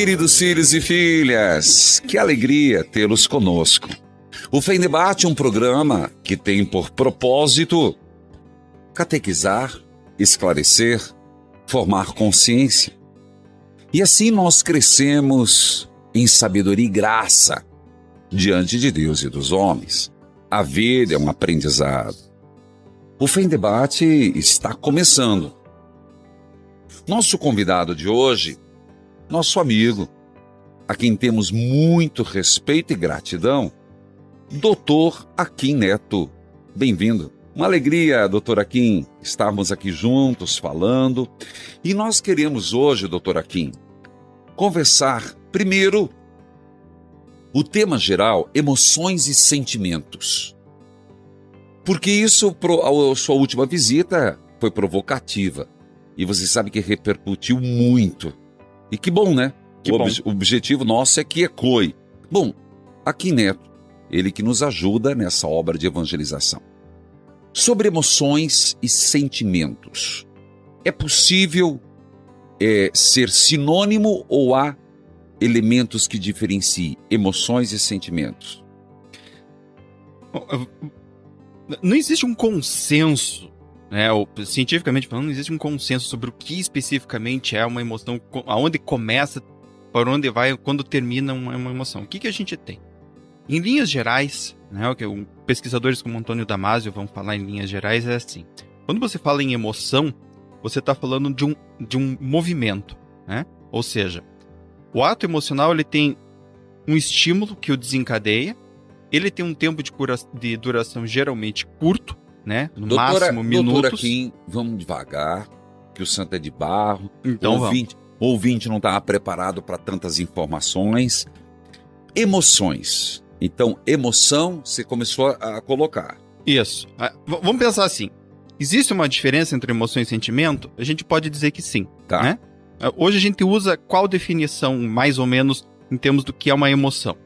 queridos filhos e filhas, que alegria tê-los conosco. O Fé em Debate é um programa que tem por propósito catequizar, esclarecer, formar consciência. E assim nós crescemos em sabedoria e graça diante de Deus e dos homens. A vida é um aprendizado. O Fé em Debate está começando. Nosso convidado de hoje, nosso amigo, a quem temos muito respeito e gratidão, Dr. Akin Neto. Bem-vindo. Uma alegria, Dr. Akin, estarmos aqui juntos falando. E nós queremos hoje, Dr. Akin, conversar primeiro o tema geral, emoções e sentimentos. Porque isso, a sua última visita foi provocativa. E você sabe que repercutiu muito. E que bom, né? O objetivo nosso é que ecoe. Bom, Akin Neto, ele que nos ajuda nessa obra de evangelização. Sobre emoções e sentimentos. É possível ser sinônimo ou há elementos que diferenciem emoções e sentimentos? Não existe um consenso, né? Cientificamente falando, não existe um consenso sobre o que especificamente é uma emoção, aonde começa, para onde vai, quando termina uma emoção. O que a gente tem? Em linhas gerais, né, o que pesquisadores como Antônio Damasio vão falar em linhas gerais é assim. Quando você fala em emoção, você está falando de um movimento, né? Ou seja, o ato emocional ele tem um estímulo que o desencadeia, ele tem um tempo de duração geralmente curto, né? No máximo minutos. Doutora Akin, vamos devagar, que o santo é de barro. Então o ouvinte não está preparado para tantas informações. Emoções. Então, emoção, você começou a colocar. Isso. Vamos pensar assim. Existe uma diferença entre emoção e sentimento? A gente pode dizer que sim. Tá. Né? Hoje a gente usa qual definição, mais ou menos, em termos do que é uma emoção?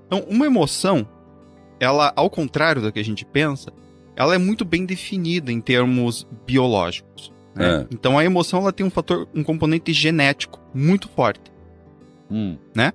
Então, uma emoção, ela, ao contrário do que a gente pensa, ela é muito bem definida em termos biológicos. Né? Então, a emoção ela tem um componente genético muito forte. Né?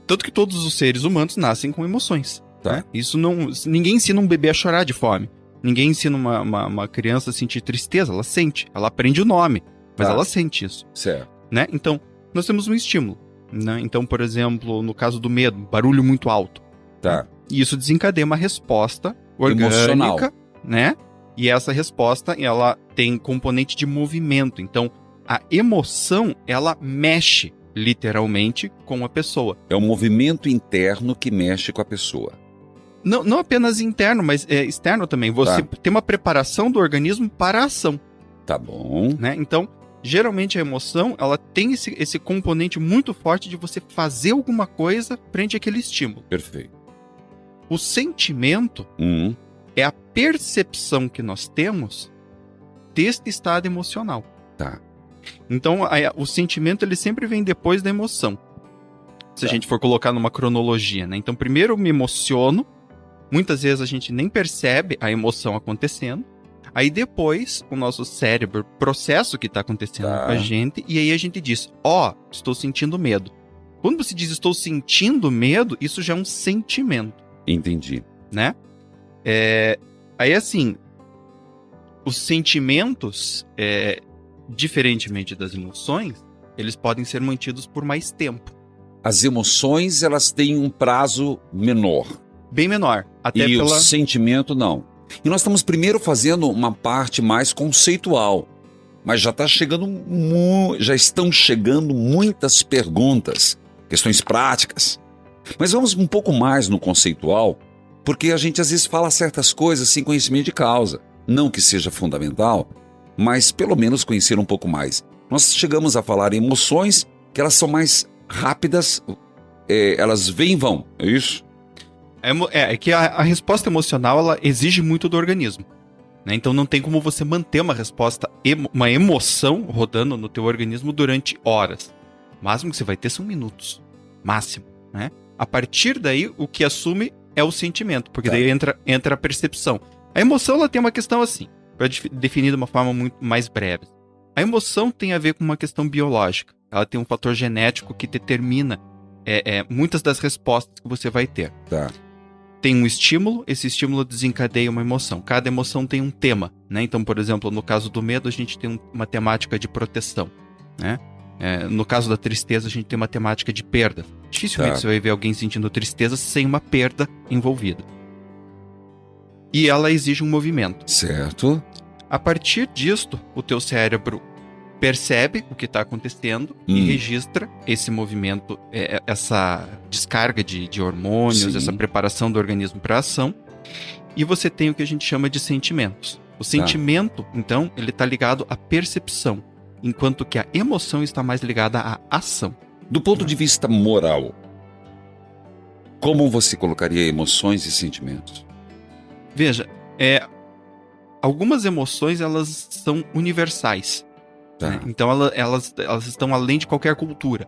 Tanto que todos os seres humanos nascem com emoções. Tá. Né? Isso não, ninguém ensina um bebê a chorar de fome. Ninguém ensina uma criança a sentir tristeza. Ela sente. Ela aprende o nome. Mas ela sente isso. Certo. Né? Então, nós temos um estímulo. Né? Então, por exemplo, no caso do medo, barulho muito alto. Tá. E isso desencadeia uma resposta orgânica, emocional, né? E essa resposta, ela tem componente de movimento. Então, a emoção, ela mexe literalmente com a pessoa. É um movimento interno que mexe com a pessoa. Não apenas interno, mas externo também. Você tem uma preparação do organismo para a ação. Tá bom. Né? Então, geralmente a emoção, ela tem esse componente muito forte de você fazer alguma coisa frente àquele estímulo. Perfeito. O sentimento é a percepção que nós temos deste estado emocional. Tá. Então, o sentimento ele sempre vem depois da emoção. Se a gente for colocar numa cronologia, né? Então, primeiro eu me emociono. Muitas vezes a gente nem percebe a emoção acontecendo. Aí depois o nosso cérebro processa o que está acontecendo com a gente. E aí a gente diz, estou sentindo medo. Quando você diz estou sentindo medo, isso já é um sentimento. Entendi. Né? Aí assim, os sentimentos, diferentemente das emoções, eles podem ser mantidos por mais tempo. As emoções, elas têm um prazo menor. Bem menor. Até o sentimento, não. E nós estamos primeiro fazendo uma parte mais conceitual. Mas já estão chegando muitas perguntas, questões práticas. Mas vamos um pouco mais no conceitual, porque a gente às vezes fala certas coisas sem conhecimento de causa. Não que seja fundamental, mas pelo menos conhecer um pouco mais. Nós chegamos a falar em emoções que elas são mais rápidas, elas vêm e vão, é isso? É que a resposta emocional, ela exige muito do organismo. Né? Então não tem como você manter uma resposta, uma emoção rodando no teu organismo durante horas. O máximo que você vai ter são minutos. Máximo. Né? A partir daí, o que assume é o sentimento, porque daí entra a percepção. A emoção ela tem uma questão assim, para definir de uma forma muito mais breve. A emoção tem a ver com uma questão biológica. Ela tem um fator genético que determina muitas das respostas que você vai ter. Tá. Tem um estímulo, esse estímulo desencadeia uma emoção. Cada emoção tem um tema, né? Então, por exemplo, no caso do medo, a gente tem uma temática de proteção, né? No caso da tristeza, a gente tem uma temática de perda. Dificilmente você vai ver alguém sentindo tristeza sem uma perda envolvida. E ela exige um movimento. Certo. A partir disto, o teu cérebro percebe o que está acontecendo e registra esse movimento, essa descarga de hormônios, Sim. essa preparação do organismo para a ação. E você tem o que a gente chama de sentimentos. O sentimento, então, ele está ligado à percepção, enquanto que a emoção está mais ligada à ação. Do ponto de vista moral, como você colocaria emoções e sentimentos? Veja, algumas emoções, elas são universais. Tá. Né? Então, elas estão além de qualquer cultura.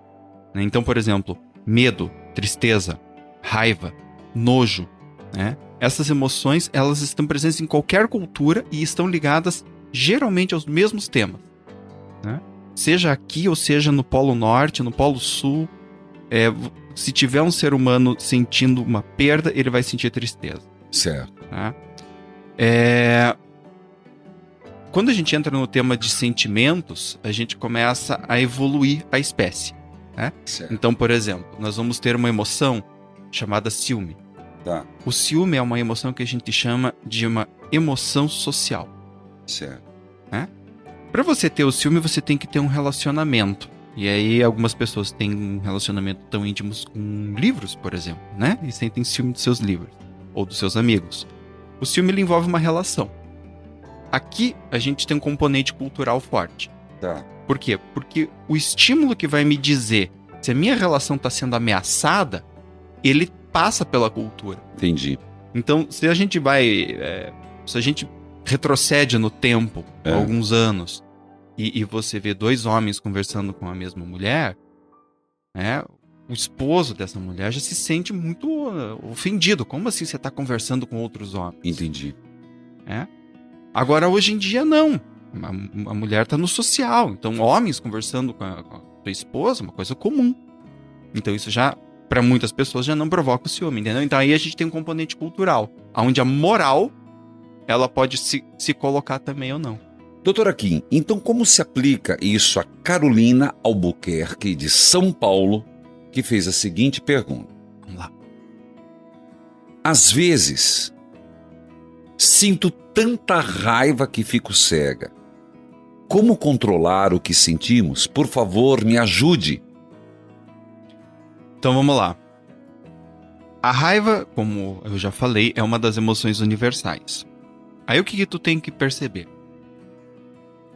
Né? Então, por exemplo, medo, tristeza, raiva, nojo, né? Essas emoções, elas estão presentes em qualquer cultura e estão ligadas, geralmente, aos mesmos temas. Né? Seja aqui ou seja no Polo Norte, no Polo Sul, se tiver um ser humano sentindo uma perda, ele vai sentir tristeza. Certo. Tá? Quando a gente entra no tema de sentimentos, a gente começa a evoluir a espécie. Né? Então, por exemplo, nós vamos ter uma emoção chamada ciúme. Tá. O ciúme é uma emoção que a gente chama de uma emoção social. Certo. Né? Para você ter o ciúme, você tem que ter um relacionamento. E aí, algumas pessoas têm um relacionamento tão íntimo com livros, por exemplo, né? E sentem ciúme dos seus livros ou dos seus amigos. O ciúme ele envolve uma relação. Aqui, a gente tem um componente cultural forte. Tá. Por quê? Porque o estímulo que vai me dizer se a minha relação está sendo ameaçada, ele passa pela cultura. Entendi. Então, se a gente retrocede no tempo, alguns anos, e você vê dois homens conversando com a mesma mulher, né, o esposo dessa mulher já se sente muito ofendido. Como assim você está conversando com outros homens? Entendi. Agora, hoje em dia, não. A mulher está no social. Então, homens conversando com a sua esposa é uma coisa comum. Então, isso já, para muitas pessoas, já não provoca o ciúme, entendeu? Então, aí a gente tem um componente cultural, onde a moral, ela pode se colocar também ou não. Doutora Kim, então como se aplica isso a Carolina Albuquerque, de São Paulo, que fez a seguinte pergunta? Vamos lá. Às vezes, sinto tanta raiva que fico cega. Como controlar o que sentimos? Por favor, me ajude. Então vamos lá. A raiva, como eu já falei, é uma das emoções universais. Aí o que tu tem que perceber?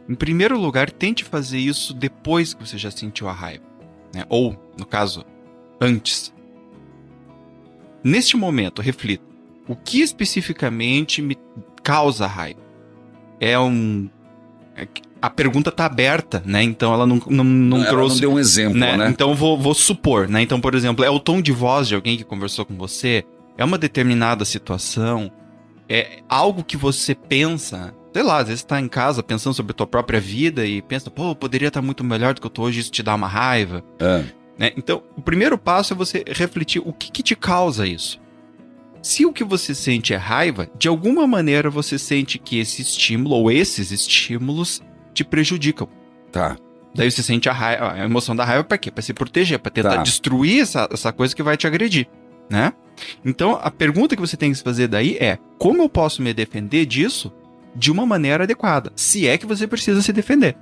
Em primeiro lugar, tente fazer isso depois que você já sentiu a raiva, né? Ou, no caso, antes. Neste momento, reflita. O que especificamente me causa raiva? A pergunta está aberta, né? Então ela não trouxe... Ela não deu um exemplo, né? Então vou supor, né? Então, por exemplo, é o tom de voz de alguém que conversou com você? É uma determinada situação? É algo que você pensa... Sei lá, às vezes você tá em casa pensando sobre a tua própria vida e pensa, pô, eu poderia estar muito melhor do que eu tô hoje, isso te dá uma raiva. Né? Então, o primeiro passo é você refletir o que te causa isso. Se o que você sente é raiva, de alguma maneira você sente que esse estímulo ou esses estímulos te prejudicam. Tá. Daí você sente a emoção da raiva pra quê? Pra se proteger, pra tentar destruir essa coisa que vai te agredir, né? Então, a pergunta que você tem que se fazer daí é, como eu posso me defender disso de uma maneira adequada? Se é que você precisa se defender.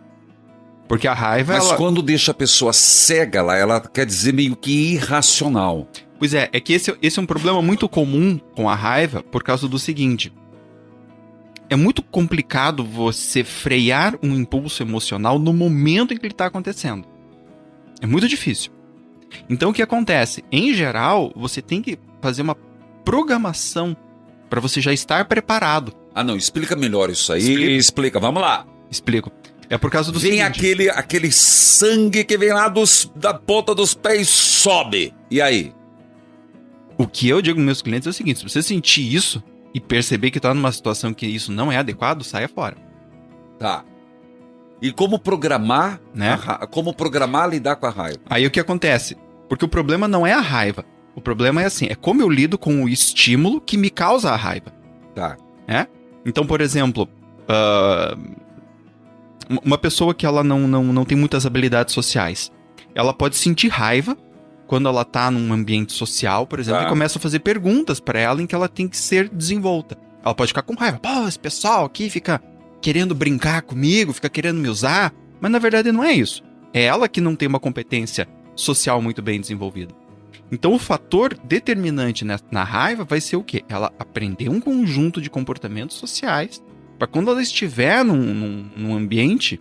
Porque a raiva... Mas quando deixa a pessoa cega lá, ela quer dizer meio que irracional. Pois é que esse é um problema muito comum com a raiva por causa do seguinte. É muito complicado você frear um impulso emocional no momento em que ele está acontecendo. É muito difícil. Então o que acontece? Em geral, você tem que fazer uma programação para você já estar preparado. Ah, não, explica melhor isso aí. Explica, vamos lá. Explico. É por causa do seguinte. Vem aquele sangue que vem lá da ponta dos pés, sobe. E aí? O que eu digo para meus clientes é o seguinte, se você sentir isso e perceber que está numa situação que isso não é adequado, saia fora. Tá. E como programar, né? Como programar lidar com a raiva? Aí o que acontece? Porque o problema não é a raiva. O problema é assim, é como eu lido com o estímulo que me causa a raiva. Tá. Então, por exemplo, uma pessoa que ela não tem muitas habilidades sociais, ela pode sentir raiva quando ela tá num ambiente social, por exemplo, Tá. e começa a fazer perguntas pra ela em que ela tem que ser desenvolta. Ela pode ficar com raiva. Pô, esse pessoal aqui fica querendo brincar comigo, fica querendo me usar. Mas na verdade não é isso. É ela que não tem uma competência social muito bem desenvolvida. Então o fator determinante na raiva vai ser o quê? Ela aprender um conjunto de comportamentos sociais para quando ela estiver num ambiente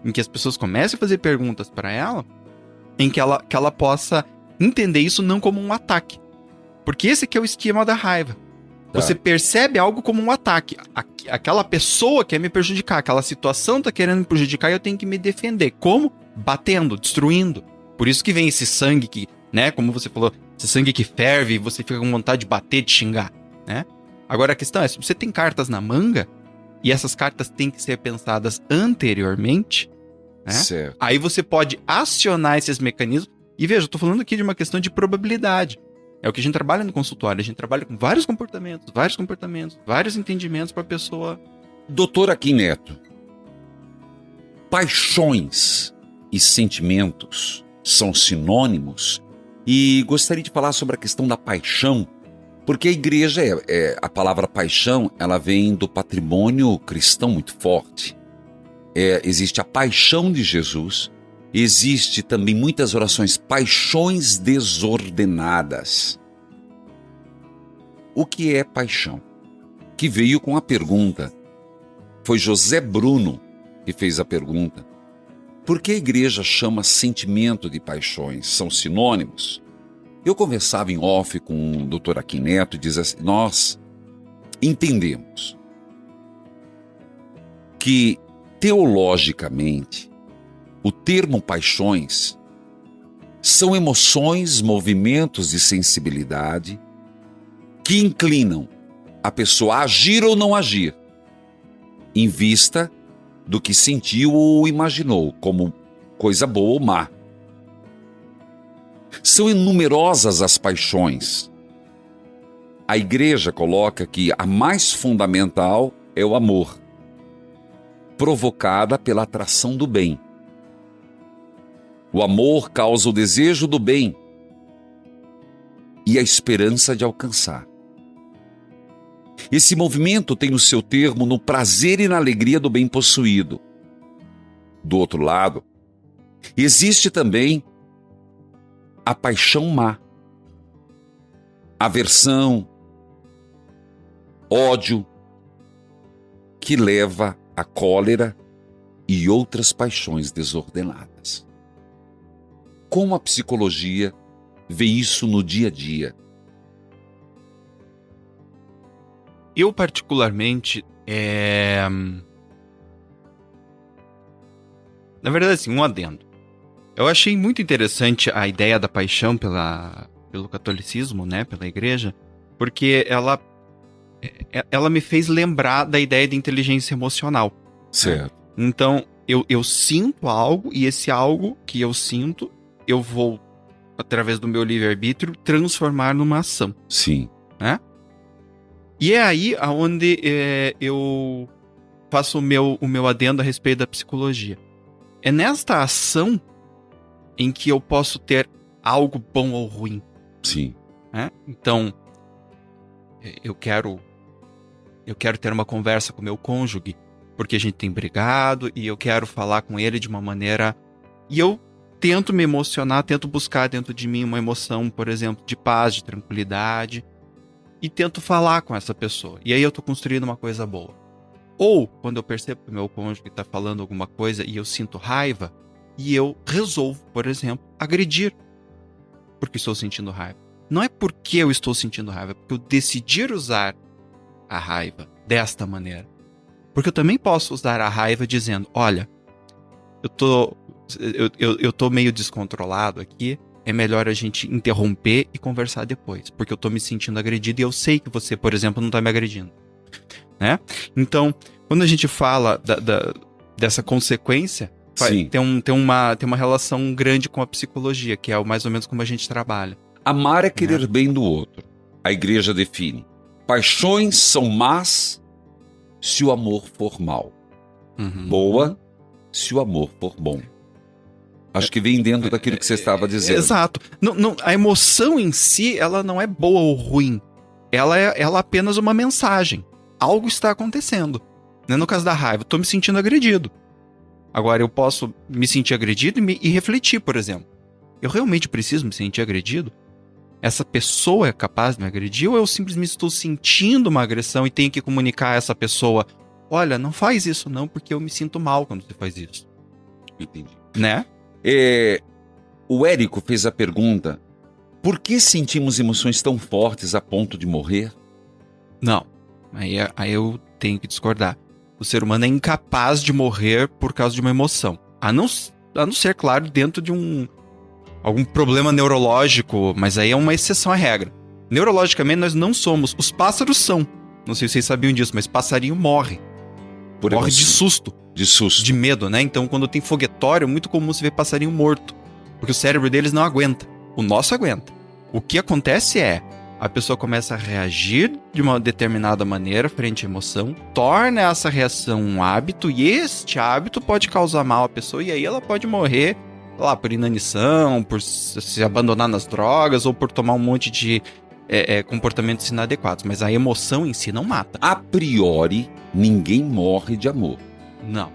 em que as pessoas comecem a fazer perguntas para ela, em que ela possa entender isso não como um ataque. Porque esse aqui é o esquema da raiva. Tá. Você percebe algo como um ataque. Aquela pessoa quer me prejudicar, aquela situação tá querendo me prejudicar e eu tenho que me defender. Como? Batendo, destruindo. Por isso que vem esse sangue que, né, como você falou, esse sangue que ferve e você fica com vontade de bater, de xingar, né? Agora a questão é, se você tem cartas na manga, e essas cartas têm que ser pensadas anteriormente, né? Certo. Aí você pode acionar esses mecanismos. E veja, eu tô falando aqui de uma questão de probabilidade. É o que a gente trabalha no consultório. A gente trabalha com vários comportamentos, vários entendimentos para a pessoa. Doutor Aquim Neto, paixões e sentimentos são sinônimos? E gostaria de falar sobre a questão da paixão, porque a igreja, a palavra paixão, ela vem do patrimônio cristão muito forte. Existe a paixão de Jesus, existe também muitas orações, paixões desordenadas. O que é paixão? Que veio com a pergunta. Foi José Bruno que fez a pergunta. Por que a igreja chama sentimento de paixões? São sinônimos? Eu conversava em off com o Dr. Aquim Neto e dizia assim, nós entendemos que teologicamente o termo paixões são emoções, movimentos de sensibilidade que inclinam a pessoa a agir ou não agir, em vista do que sentiu ou imaginou, como coisa boa ou má. São numerosas as paixões. A igreja coloca que a mais fundamental é o amor, provocada pela atração do bem. O amor causa o desejo do bem e a esperança de alcançar. Esse movimento tem o seu termo no prazer e na alegria do bem possuído. Do outro lado, existe também a paixão má, aversão, ódio, que leva à cólera e outras paixões desordenadas. Como a psicologia vê isso no dia a dia? Eu, particularmente, na verdade, assim, um adendo. Eu achei muito interessante a ideia da paixão pelo catolicismo, né, pela igreja, porque ela me fez lembrar da ideia de inteligência emocional. Certo. Então, eu sinto algo, e esse algo que eu sinto, eu vou, através do meu livre-arbítrio, transformar numa ação. Sim. Né? E é aí onde eu faço o meu adendo a respeito da psicologia. É nesta ação em que eu posso ter algo bom ou ruim. Sim. Né? Então, eu quero ter uma conversa com meu cônjuge, porque a gente tem brigado, e eu quero falar com ele de uma maneira... E eu tento me emocionar, tento buscar dentro de mim uma emoção, por exemplo, de paz, de tranquilidade, e tento falar com essa pessoa. E aí eu tô construindo uma coisa boa. Ou, quando eu percebo que o meu cônjuge tá falando alguma coisa e eu sinto raiva, e eu resolvo, por exemplo, agredir, porque estou sentindo raiva. Não é porque eu estou sentindo raiva, é porque eu decidi usar a raiva desta maneira. Porque eu também posso usar a raiva dizendo, olha, eu tô meio descontrolado aqui, é melhor a gente interromper e conversar depois, porque eu tô me sentindo agredido e eu sei que você, por exemplo, não tá me agredindo. Né? Então, quando a gente fala dessa consequência, Sim. Tem uma relação grande com a psicologia, que é mais ou menos como a gente trabalha. Amar é querer bem do outro. A igreja define. Paixões são más se o amor for mal. Boa se o amor for bom. Acho que vem dentro daquilo que você estava dizendo. Exato. A emoção em si, ela não é boa ou ruim. Ela é apenas uma mensagem. Algo está acontecendo. Né? No caso da raiva, eu tô me sentindo agredido. Agora, eu posso me sentir agredido e refletir, por exemplo. Eu realmente preciso me sentir agredido? Essa pessoa é capaz de me agredir ou eu simplesmente estou sentindo uma agressão e tenho que comunicar a essa pessoa: olha, não faz isso não, porque eu me sinto mal quando você faz isso. Entendi. Né? O Érico fez a pergunta: por que sentimos emoções tão fortes a ponto de morrer? Não. Aí eu tenho que discordar. O ser humano é incapaz de morrer por causa de uma emoção. A não ser, claro, dentro de algum problema neurológico, mas aí é uma exceção à regra. Neurologicamente, nós não somos. Os pássaros são. Não sei se vocês sabiam disso, mas passarinho morre. Morre de susto. De susto. De medo, né? Então, quando tem foguetório, é muito comum se ver passarinho morto. Porque o cérebro deles não aguenta. O nosso aguenta. O que acontece é, a pessoa começa a reagir de uma determinada maneira frente à emoção, torna essa reação um hábito, e este hábito pode causar mal à pessoa, e aí ela pode morrer, sei lá, por inanição, por se abandonar nas drogas, ou por tomar um monte de comportamentos inadequados. Mas a emoção em si não mata. A priori, ninguém morre de amor. Não.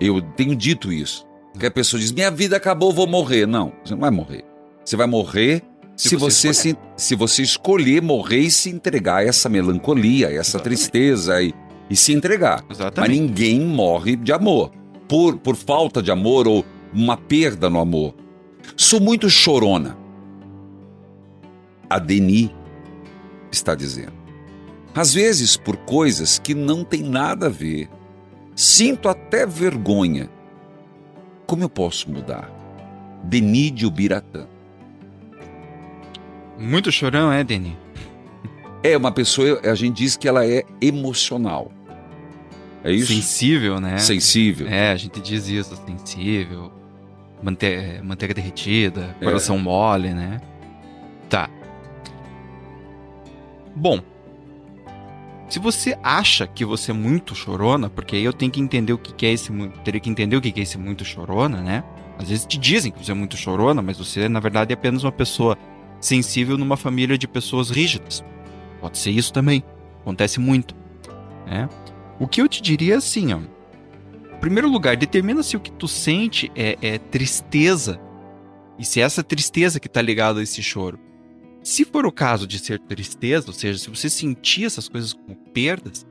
Eu tenho dito isso. Que a pessoa diz: minha vida acabou, vou morrer. Não, você não vai morrer. Você vai morrer se você escolher morrer e se entregar a essa melancolia, a essa tristeza e se entregar. Exatamente. Mas ninguém morre de amor. Por falta de amor ou uma perda no amor. Sou muito chorona. A Deni está dizendo. Às vezes por coisas que não tem nada a ver. Sinto até vergonha. Como eu posso mudar? Deni de Ubiratã. Muito chorão, Deni? É uma pessoa, a gente diz que ela é emocional. É isso? Sensível, né? Sensível. A gente diz isso, sensível, manteiga derretida, coração mole, né? Tá. Bom, se você acha que você é muito chorona, porque aí eu tenho que entender teria que entender o que é esse muito chorona, né? Às vezes te dizem que você é muito chorona, mas você, na verdade, é apenas uma pessoa sensível numa família de pessoas rígidas. Pode ser isso também. Acontece muito. Né? O que eu te diria é assim, ó. Em primeiro lugar, determina se o que tu sente é tristeza. E se é essa tristeza que tá ligada a esse choro. Se for o caso de ser tristeza, ou seja, se você sentir essas coisas como perdas,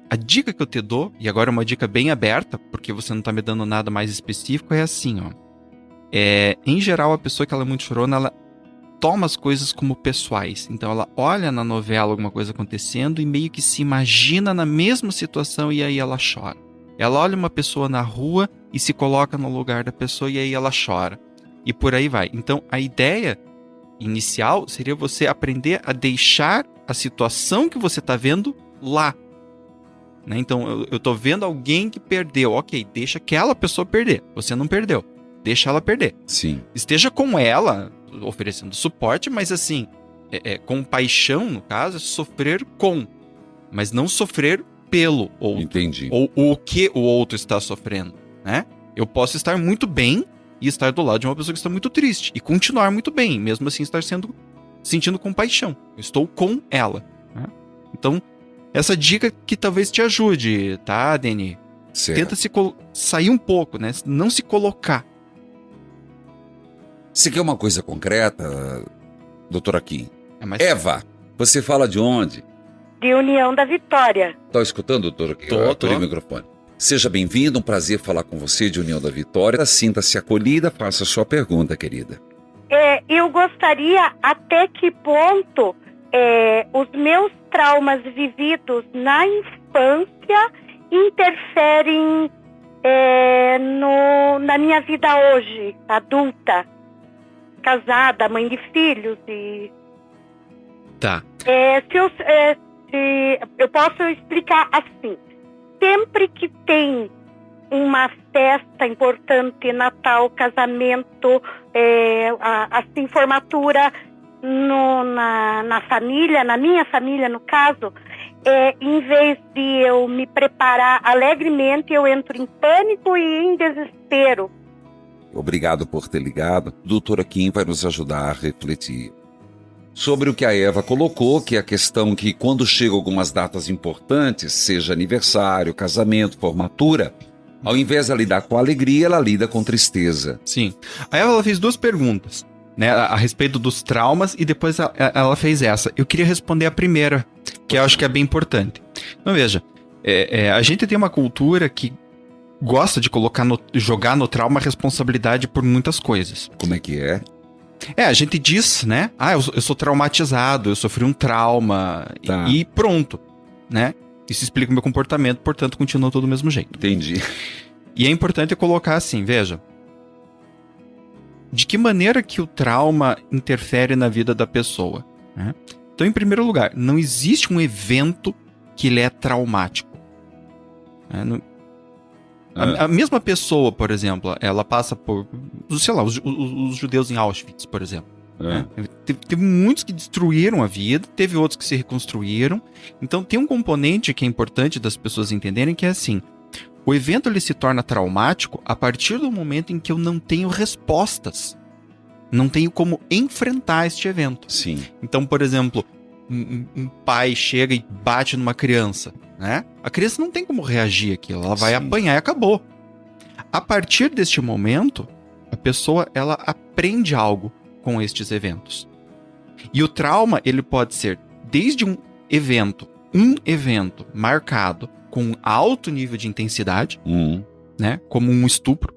a dica que eu te dou, e agora é uma dica bem aberta, porque você não tá me dando nada mais específico, é assim, ó. Em geral, a pessoa que ela é muito chorona, ela toma as coisas como pessoais. Então ela olha na novela alguma coisa acontecendo e meio que se imagina na mesma situação e aí ela chora. Ela olha uma pessoa na rua e se coloca no lugar da pessoa e aí ela chora. E por aí vai. Então a ideia inicial seria você aprender a deixar a situação que você está vendo lá. Né? Então eu tô vendo alguém que perdeu. Ok, deixa aquela pessoa perder. Você não perdeu. Deixa ela perder. Sim. Esteja com ela, oferecendo suporte, mas assim, compaixão, no caso, é sofrer com, mas não sofrer pelo outro. Entendi. Ou o que o outro está sofrendo, né? Eu posso estar muito bem e estar do lado de uma pessoa que está muito triste, e continuar muito bem, mesmo assim estar sentindo compaixão. Eu estou com ela. Né? Então, essa dica que talvez te ajude, tá, Deni? Certo. Tenta sair um pouco, né? Não se colocar. Você quer uma coisa concreta, doutora Kim? Mais... Eva, você fala de onde? De União da Vitória. Tá escutando, doutora Kim? Tô. Por microfone. Seja bem-vindo, um prazer falar com você de União da Vitória. Sinta-se acolhida, faça a sua pergunta, querida. Eu gostaria até que ponto os meus traumas vividos na infância interferem na minha vida hoje, adulta, casada, mãe de filhos. Tá. Se eu posso explicar assim. Sempre que tem uma festa importante, Natal, casamento, assim, formatura na família, na minha família, no caso, em vez de eu me preparar alegremente, eu entro em pânico e em desespero. Obrigado por ter ligado. Doutora Kim vai nos ajudar a refletir sobre o que a Eva colocou, que é a questão que quando chegam algumas datas importantes, seja aniversário, casamento, formatura, ao invés de lidar com alegria, ela lida com tristeza. Sim. A Eva ela fez 2 perguntas, né, a respeito dos traumas, e depois ela fez essa. Eu queria responder a primeira, que eu acho que é bem importante. Então veja, a gente tem uma cultura que gosta de jogar no trauma a responsabilidade por muitas coisas. Como é que é? A gente diz, né? Eu sou traumatizado, eu sofri um trauma, Tá. e pronto, né? Isso explica o meu comportamento, portanto, continua todo do mesmo jeito. Entendi. E é importante colocar assim, veja, de que maneira que o trauma interfere na vida da pessoa, né? Então, em primeiro lugar, não existe um evento que ele é traumático. A mesma pessoa, por exemplo, ela passa por, sei lá, os judeus em Auschwitz, por exemplo. Né? Teve muitos que destruíram a vida, teve outros que se reconstruíram. Então tem um componente que é importante das pessoas entenderem, que é assim, o evento ele se torna traumático a partir do momento em que eu não tenho respostas. Não tenho como enfrentar este evento. Sim. Então, por exemplo, um pai chega e bate numa criança, né? A criança não tem como reagir àquilo, ela vai apanhar e acabou. A partir deste momento, a pessoa ela aprende algo com estes eventos. E o trauma, ele pode ser desde um evento marcado com alto nível de intensidade, né? Como um estupro,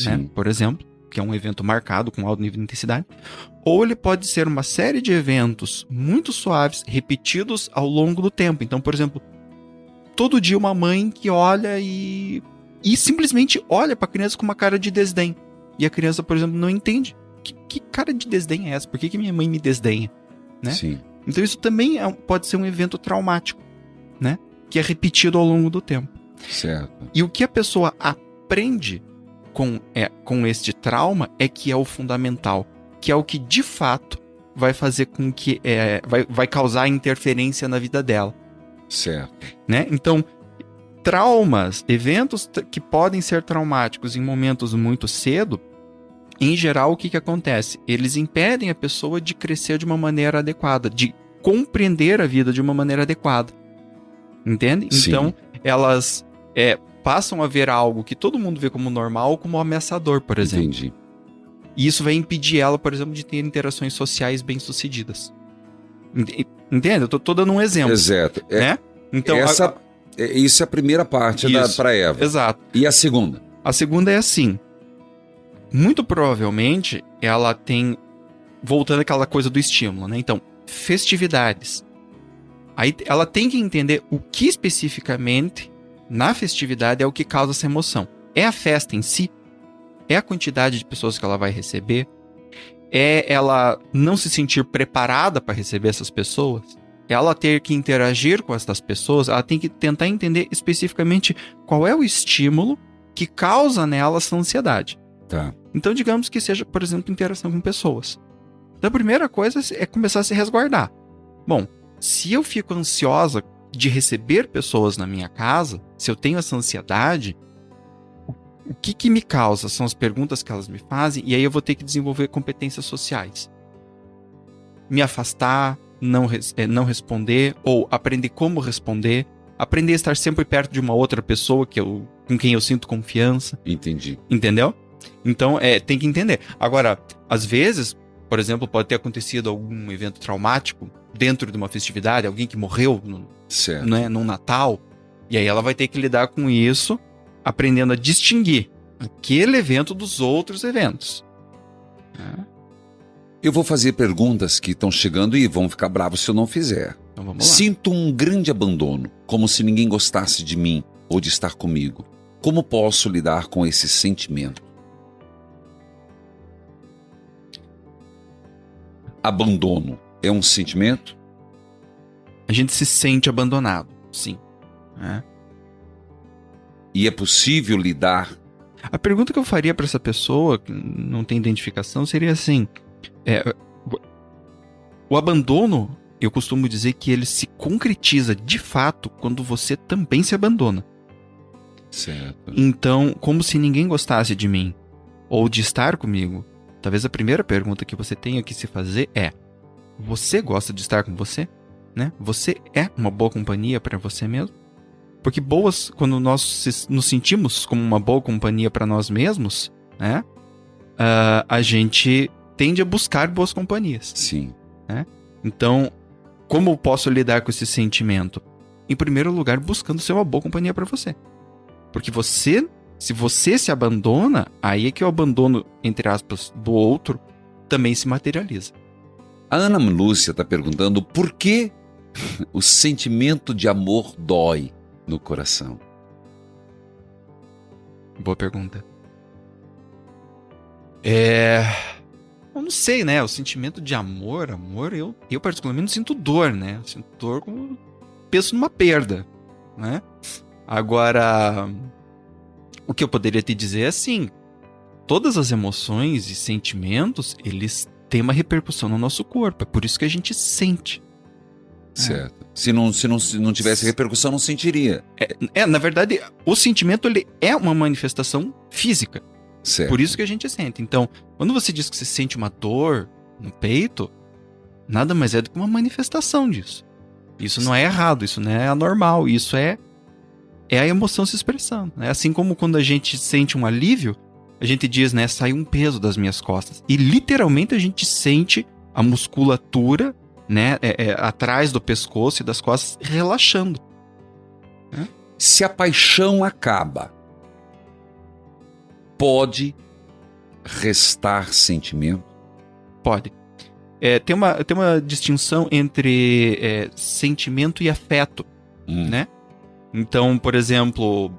né? Por exemplo, que é um evento marcado com alto nível de intensidade, ou ele pode ser uma série de eventos muito suaves, repetidos ao longo do tempo. Então, por exemplo, todo dia uma mãe que olha e simplesmente olha para a criança com uma cara de desdém. E a criança, por exemplo, não entende. Que cara de desdém é essa? Por que minha mãe me desdenha? Né? Sim. Então isso também pode ser um evento traumático, né? Que é repetido ao longo do tempo. Certo. E o que a pessoa aprende com este trauma é que é o fundamental, que é o que de fato vai fazer com que vai causar interferência na vida dela. Certo. Né? Então, traumas, eventos que podem ser traumáticos em momentos muito cedo, em geral, o que acontece? Eles impedem a pessoa de crescer de uma maneira adequada, de compreender a vida de uma maneira adequada. Entende? Sim. Então, elas passam a ver algo que todo mundo vê como normal, como ameaçador, por exemplo. Entendi. E isso vai impedir ela, por exemplo, de ter interações sociais bem-sucedidas. Entende? Eu tô dando um exemplo. Exato. Né? Então, isso é a primeira parte para Eva. Exato. E a segunda? A segunda é assim. Muito provavelmente, ela tem... Voltando àquela coisa do estímulo, né? Então, festividades. Aí ela tem que entender o que especificamente na festividade é o que causa essa emoção. É a festa em si? É a quantidade de pessoas que ela vai receber? É ela não se sentir preparada para receber essas pessoas? É ela ter que interagir com essas pessoas? Ela tem que tentar entender especificamente qual é o estímulo que causa nela essa ansiedade. Tá. Então, digamos que seja, por exemplo, interação com pessoas. Então, a primeira coisa é começar a se resguardar. Bom, se eu fico ansiosa de receber pessoas na minha casa, se eu tenho essa ansiedade, o que me causa? São as perguntas que elas me fazem, e aí eu vou ter que desenvolver competências sociais. Me afastar, não responder, ou aprender como responder, aprender a estar sempre perto de uma outra pessoa com quem eu sinto confiança. Entendi. Entendeu? Então, tem que entender. Agora, às vezes, por exemplo, pode ter acontecido algum evento traumático dentro de uma festividade, alguém que morreu num Natal, e aí ela vai ter que lidar com isso, aprendendo a distinguir aquele evento dos outros eventos. Eu vou fazer perguntas que estão chegando e vão ficar bravos se eu não fizer. Então vamos lá. Sinto um grande abandono, como se ninguém gostasse de mim ou de estar comigo. Como posso lidar com esse sentimento? Abandono é um sentimento? A gente se sente abandonado, sim. E é possível lidar? A pergunta que eu faria para essa pessoa, que não tem identificação, seria assim: o abandono, eu costumo dizer que ele se concretiza de fato quando você também se abandona. Certo. Então, como se ninguém gostasse de mim ou de estar comigo, talvez a primeira pergunta que você tenha que se fazer é: você gosta de estar com você? Né? Você é uma boa companhia para você mesmo? Porque quando nós nos sentimos como uma boa companhia para nós mesmos, né? A gente tende a buscar boas companhias. Sim. Né? Então, como eu posso lidar com esse sentimento? Em primeiro lugar, buscando ser uma boa companhia para você. Porque se você se abandona, aí é que o abandono, entre aspas, do outro também se materializa. A Ana Lúcia está perguntando por que o sentimento de amor dói no coração. Boa pergunta. Eu não sei, né? O sentimento de amor, eu particularmente não sinto dor, né? Eu sinto dor quando penso numa perda, né? Agora, o que eu poderia te dizer é assim: todas as emoções e sentimentos, eles têm uma repercussão no nosso corpo. É por isso que a gente sente. Certo. Se não tivesse repercussão, não sentiria. Na verdade, o sentimento ele é uma manifestação física. Certo. Por isso que a gente sente. Então, quando você diz que você sente uma dor no peito, nada mais é do que uma manifestação disso. Isso não é errado, isso não é anormal, isso é a emoção se expressando. Né? Assim como quando a gente sente um alívio, a gente diz, né, sai um peso das minhas costas. E literalmente a gente sente a musculatura, né, atrás do pescoço e das costas relaxando. Né? Se a paixão acaba, pode restar sentimento? Pode. Tem uma distinção entre sentimento e afeto, né? Então, por exemplo,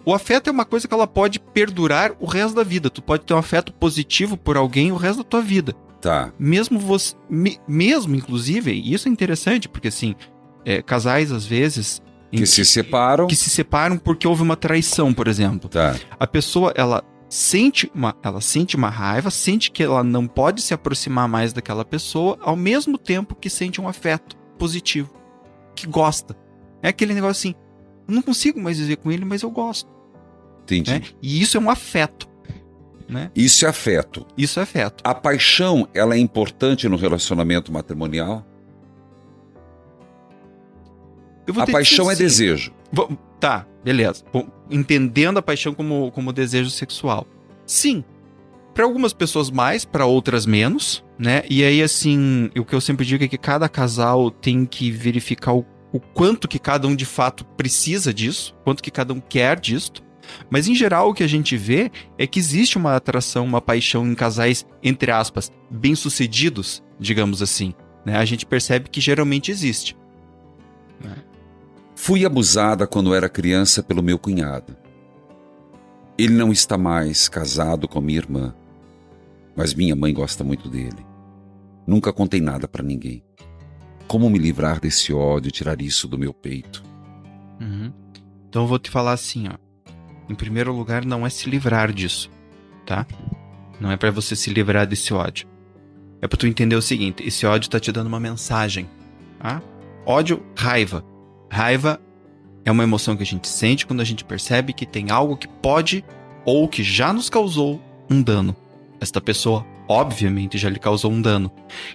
o afeto é uma coisa que ela pode perdurar o resto da vida. Tu pode ter um afeto positivo por alguém o resto da tua vida. Tá. Mesmo inclusive, e isso é interessante, porque assim, casais às vezes... Que se separam porque houve uma traição, por exemplo. Tá. A pessoa, ela sente uma raiva, sente que ela não pode se aproximar mais daquela pessoa, ao mesmo tempo que sente um afeto positivo, que gosta. É aquele negócio assim: eu não consigo mais viver com ele, mas eu gosto. Entendi. Né? E isso é um afeto. Né? Isso é afeto. Isso é afeto. A paixão, ela é importante no relacionamento matrimonial? A paixão é desejo. Tá, beleza. Entendendo a paixão como desejo sexual. Sim. Para algumas pessoas mais, para outras menos, né? E aí, assim, o que eu sempre digo é que cada casal tem que verificar o quanto que cada um de fato precisa disso, quanto que cada um quer disso. Mas, em geral, o que a gente vê é que existe uma atração, uma paixão em casais, entre aspas, bem-sucedidos, digamos assim. Né? A gente percebe que geralmente existe. Fui abusada quando era criança pelo meu cunhado. Ele não está mais casado com minha irmã, mas minha mãe gosta muito dele. Nunca contei nada para ninguém. Como me livrar desse ódio e tirar isso do meu peito? Então eu vou te falar assim, ó. Em primeiro lugar, não é se livrar disso, tá? Não é para você se livrar desse ódio. É para tu entender o seguinte: esse ódio tá te dando uma mensagem, tá? Ódio, raiva. Raiva é uma emoção que a gente sente quando a gente percebe que tem algo que pode ou que já nos causou um dano. Esta pessoa, obviamente, já lhe causou um dano.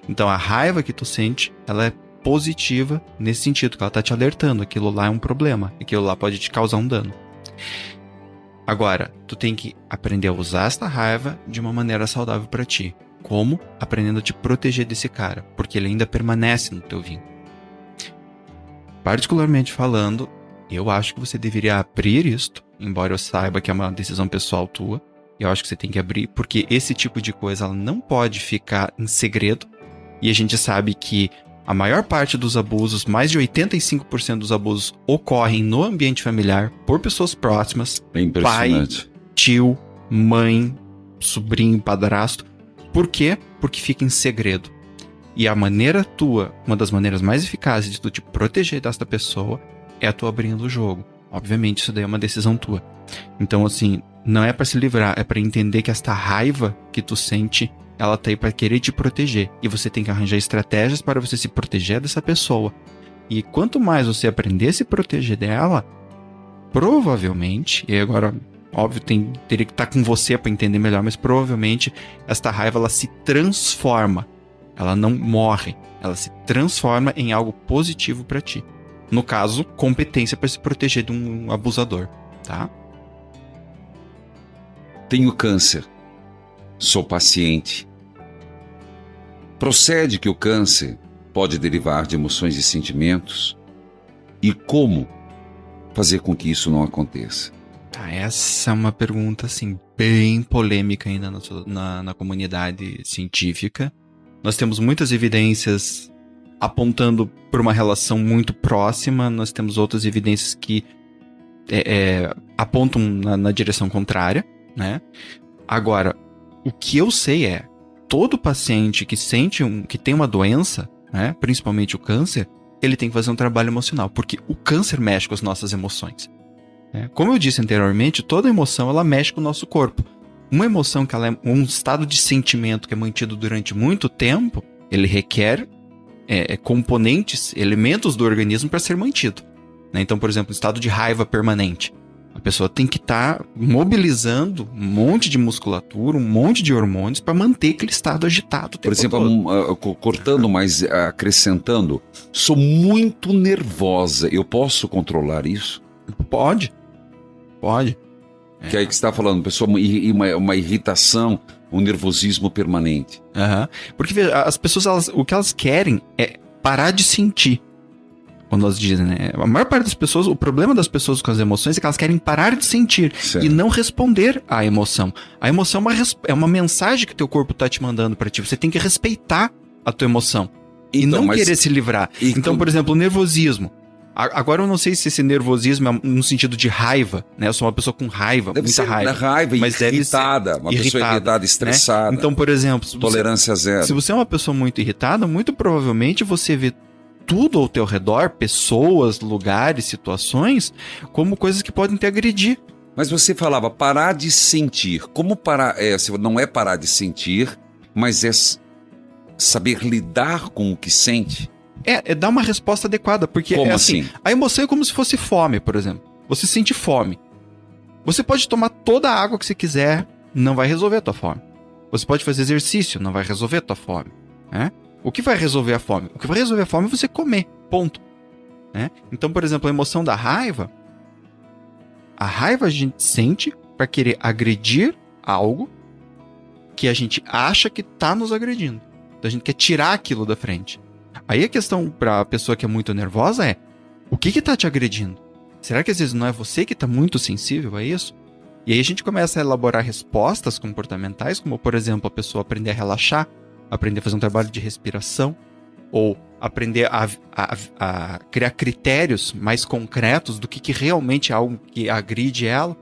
Então a raiva que tu sente, ela é positiva nesse sentido, que ela tá te alertando. Aquilo lá é um problema. Aquilo lá pode te causar um dano. Agora, tu tem que aprender a usar esta raiva de uma maneira saudável para ti. Como? Aprendendo a te proteger desse cara, porque ele ainda permanece no teu vínculo. Particularmente falando, eu acho que você deveria abrir isto, embora eu saiba que é uma decisão pessoal tua. Eu acho que você tem que abrir, porque esse tipo de coisa ela não pode ficar em segredo. E a gente sabe que a maior parte dos abusos, mais de 85% dos abusos, ocorrem no ambiente familiar, por pessoas próximas. É impressionante. Pai, tio, mãe, sobrinho, padrasto. Por quê? Porque fica em segredo. E a maneira tua, uma das maneiras mais eficazes de tu te proteger desta pessoa, é tu abrindo o jogo. Obviamente, isso daí é uma decisão tua. Então, assim, não é pra se livrar, é pra entender que esta raiva que tu sente, ela tá aí pra querer te proteger. E você tem que arranjar estratégias para você se proteger dessa pessoa. E quanto mais você aprender a se proteger dela, provavelmente, e agora, óbvio, teria que estar com você pra entender melhor, mas provavelmente esta raiva, ela se transforma. Ela não morre, ela se transforma em algo positivo pra ti. No caso, competência para se proteger de um abusador, tá? Tenho câncer. Sou paciente. Procede que o câncer pode derivar de emoções e sentimentos? E como fazer com que isso não aconteça? Essa é uma pergunta, assim, bem polêmica ainda na comunidade científica. Nós temos muitas evidências apontando por uma relação muito próxima, nós temos outras evidências que apontam na direção contrária, né? Agora, o que eu sei é, todo paciente que que tem uma doença, né, principalmente o câncer, ele tem que fazer um trabalho emocional, porque o câncer mexe com as nossas emoções. Né? Como eu disse anteriormente, toda emoção ela mexe com o nosso corpo. Uma emoção que ela é um estado de sentimento que é mantido durante muito tempo, ele requer componentes, elementos do organismo para ser mantido. Né? Então, por exemplo, estado de raiva permanente. A pessoa tem que estar mobilizando um monte de musculatura, um monte de hormônios para manter aquele estado agitado. Por exemplo, cortando, mas acrescentando, sou muito nervosa. Eu posso controlar isso? Pode. Que aí que você está falando, pessoa, uma irritação, um nervosismo permanente. Uhum. Porque veja, as pessoas, o que elas querem é parar de sentir. Quando elas dizem, né? A maior parte das pessoas, o problema das pessoas com as emoções é que elas querem parar de sentir certo. E não responder à emoção. A emoção é uma mensagem que teu corpo tá te mandando para ti. Você tem que respeitar a tua emoção. E não querer se livrar. Então, por exemplo, o nervosismo. Agora eu não sei se esse nervosismo é no sentido de raiva, né? Eu sou uma pessoa com raiva, deve muita ser raiva. Mas irritada, uma pessoa irritada, estressada. Né? Então, por exemplo, tolerância zero. Se você é uma pessoa muito irritada, muito provavelmente você vê tudo ao teu redor, pessoas, lugares, situações, como coisas que podem te agredir. Mas você falava parar de sentir. Como parar? Não é parar de sentir, mas é saber lidar com o que sente. É dar uma resposta adequada, porque como assim, a emoção é como se fosse fome, por exemplo. Você sente fome. Você pode tomar toda a água que você quiser, não vai resolver a tua fome. Você pode fazer exercício, não vai resolver a tua fome. Né? O que vai resolver a fome? O que vai resolver a fome é você comer, ponto. Né? Então, por exemplo, a emoção da raiva, a raiva a gente sente para querer agredir algo que a gente acha que tá nos agredindo. Então a gente quer tirar aquilo da frente. Aí a questão pra pessoa que é muito nervosa é, o que tá te agredindo? Será que às vezes não é você que tá muito sensível a isso? E aí a gente começa a elaborar respostas comportamentais, como por exemplo, a pessoa aprender a relaxar, aprender a fazer um trabalho de respiração, ou aprender a criar critérios mais concretos do que realmente é algo que agride ela,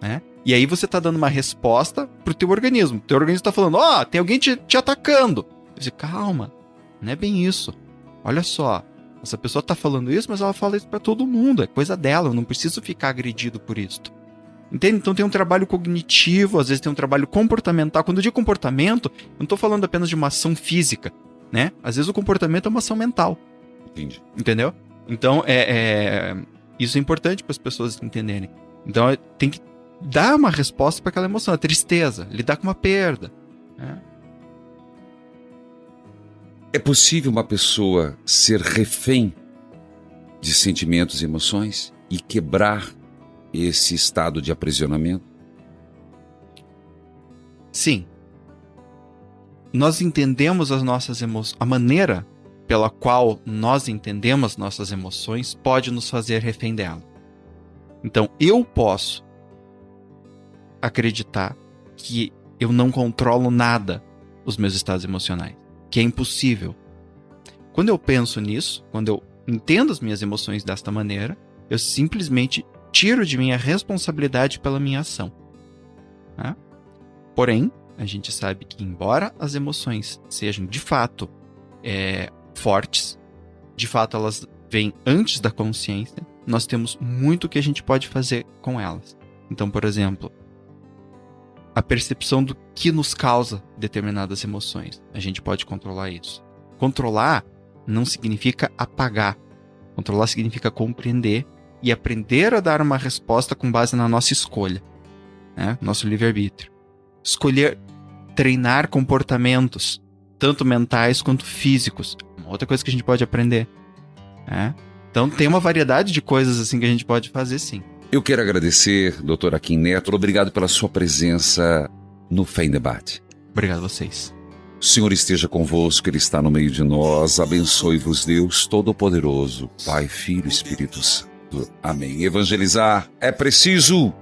né? E aí você tá dando uma resposta pro teu organismo. O teu organismo tá falando, tem alguém te atacando. Você, calma, não é bem isso. Olha só, essa pessoa tá falando isso, mas ela fala isso pra todo mundo, é coisa dela, eu não preciso ficar agredido por isso. Entende? Então tem um trabalho cognitivo, às vezes tem um trabalho comportamental. Quando eu digo comportamento, eu não tô falando apenas de uma ação física, né? Às vezes o comportamento é uma ação mental. Entendi. Entendeu? Então, isso é importante para as pessoas entenderem. Então, tem que dar uma resposta para aquela emoção, a tristeza, lidar com uma perda. Né? É possível uma pessoa ser refém de sentimentos e emoções e quebrar esse estado de aprisionamento? Sim. Nós entendemos as nossas emoções, a maneira pela qual nós entendemos nossas emoções pode nos fazer refém dela. Então, eu posso acreditar que eu não controlo nada os meus estados emocionais, que é impossível. Quando eu penso nisso, quando eu entendo as minhas emoções desta maneira, eu simplesmente tiro de mim a responsabilidade pela minha ação. Né? Porém, a gente sabe que embora as emoções sejam de fato fortes, de fato elas vêm antes da consciência, nós temos muito que a gente pode fazer com elas. Então, por exemplo, a percepção do que nos causa determinadas emoções. A gente pode controlar isso. Controlar não significa apagar. Controlar significa compreender e aprender a dar uma resposta com base na nossa escolha, né? Nosso livre-arbítrio. Escolher treinar comportamentos, tanto mentais quanto físicos. Uma outra coisa que a gente pode aprender, né? Então tem uma variedade de coisas assim que a gente pode fazer, sim. Eu quero agradecer, doutor Akin Neto, obrigado pela sua presença no Fé em Debate. Obrigado a vocês. O Senhor esteja convosco, Ele está no meio de nós. Abençoe-vos, Deus Todo-Poderoso, Pai, Filho e Espírito Santo. Amém. Evangelizar é preciso.